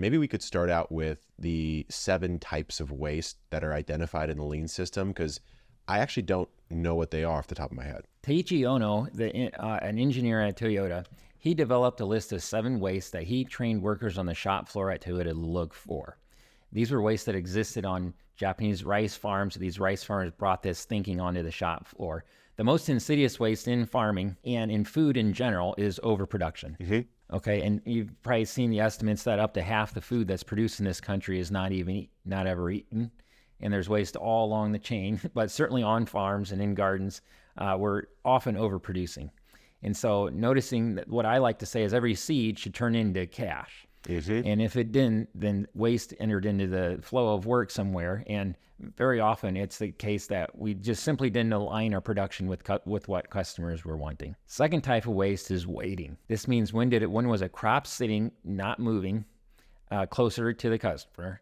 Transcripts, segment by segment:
maybe we could start out with the 7 types of waste that are identified in the lean system, because I actually don't know what they are off the top of my head. Taiichi Ono, an engineer at Toyota, he developed a list of 7 wastes that he trained workers on the shop floor at Toyota to look for. These were wastes that existed on Japanese rice farms. These rice farmers brought this thinking onto the shop floor. The most insidious waste in farming and in food in general is overproduction. Mm-hmm. Okay, and you've probably seen the estimates that up to half the food that's produced in this country is not ever eaten. And there's waste all along the chain, but certainly on farms and in gardens, we're often overproducing. And so noticing that, what I like to say is every seed should turn into cash. Mm-hmm. And if it didn't, then waste entered into the flow of work somewhere. And very often it's the case that we just simply didn't align our production with what customers were wanting. Second type of waste is waiting. This means when was a crop sitting, not moving, closer to the customer,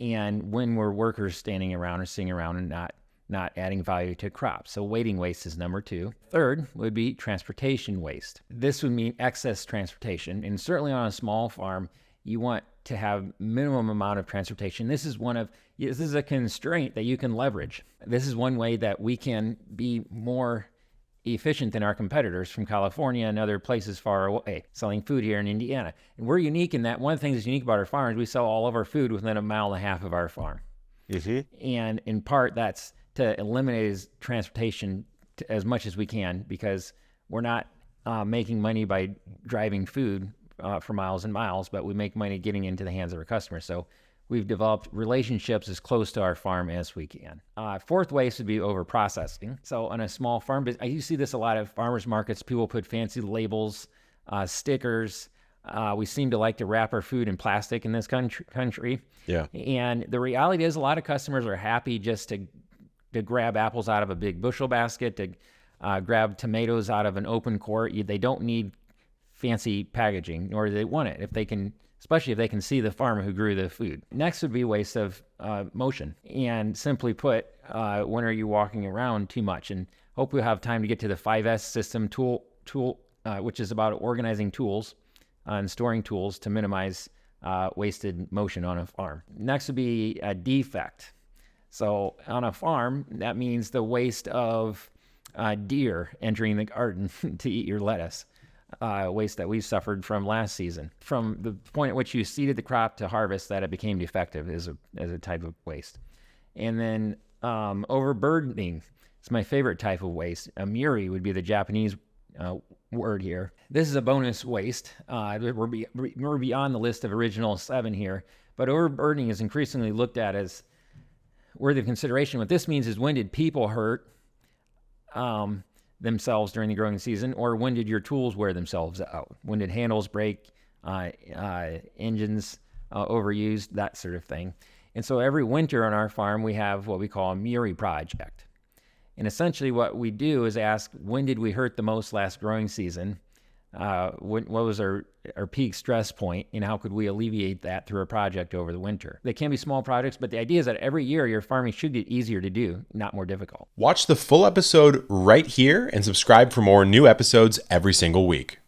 and when were workers standing around or sitting around and not adding value to crops. So waiting waste is number 2. Third would be transportation waste. This would mean excess transportation. And certainly on a small farm, you want to have minimum amount of transportation. This is a constraint that you can leverage. This is one way that we can be more efficient than our competitors from California and other places far away, selling food here in Indiana. And we're unique in that one of the things that's unique about our farm is we sell all of our food within a mile and a half of our farm. Mm-hmm. And in part, that's to eliminate transportation as much as we can, because we're not making money by driving food for miles and miles, but we make money getting into the hands of our customers. So we've developed relationships as close to our farm as we can. Fourth waste would be over-processing. So on a small farm, you see this a lot at farmers markets. People put fancy labels, stickers. We seem to like to wrap our food in plastic in this country. Yeah. And the reality is a lot of customers are happy just to grab apples out of a big bushel basket, to grab tomatoes out of an open quart. They don't need fancy packaging, nor do they want it, especially if they can see the farmer who grew the food. Next would be waste of motion. And simply put, when are you walking around too much? And hope we'll have time to get to the 5S system tool, which is about organizing tools and storing tools to minimize wasted motion on a farm. Next would be a defect. So on a farm, that means the waste of deer entering the garden to eat your lettuce. Waste that we suffered from last season. From the point at which you seeded the crop to harvest, that it became defective as a type of waste. And then overburdening is my favorite type of waste. Muri would be the Japanese word here. This is a bonus waste. We're beyond the list of original 7 here, but overburdening is increasingly looked at as worthy of consideration. What this means is, when did people hurt themselves during the growing season, or when did your tools wear themselves out? When did handles break, engines overused, that sort of thing. And so every winter on our farm, we have what we call a Muri project. And essentially what we do is ask, when did we hurt the most last growing season? What was our peak stress point, and how could we alleviate that through a project over the winter? They can be small projects, but the idea is that every year your farming should get easier to do, not more difficult. Watch the full episode right here and subscribe for more new episodes every single week.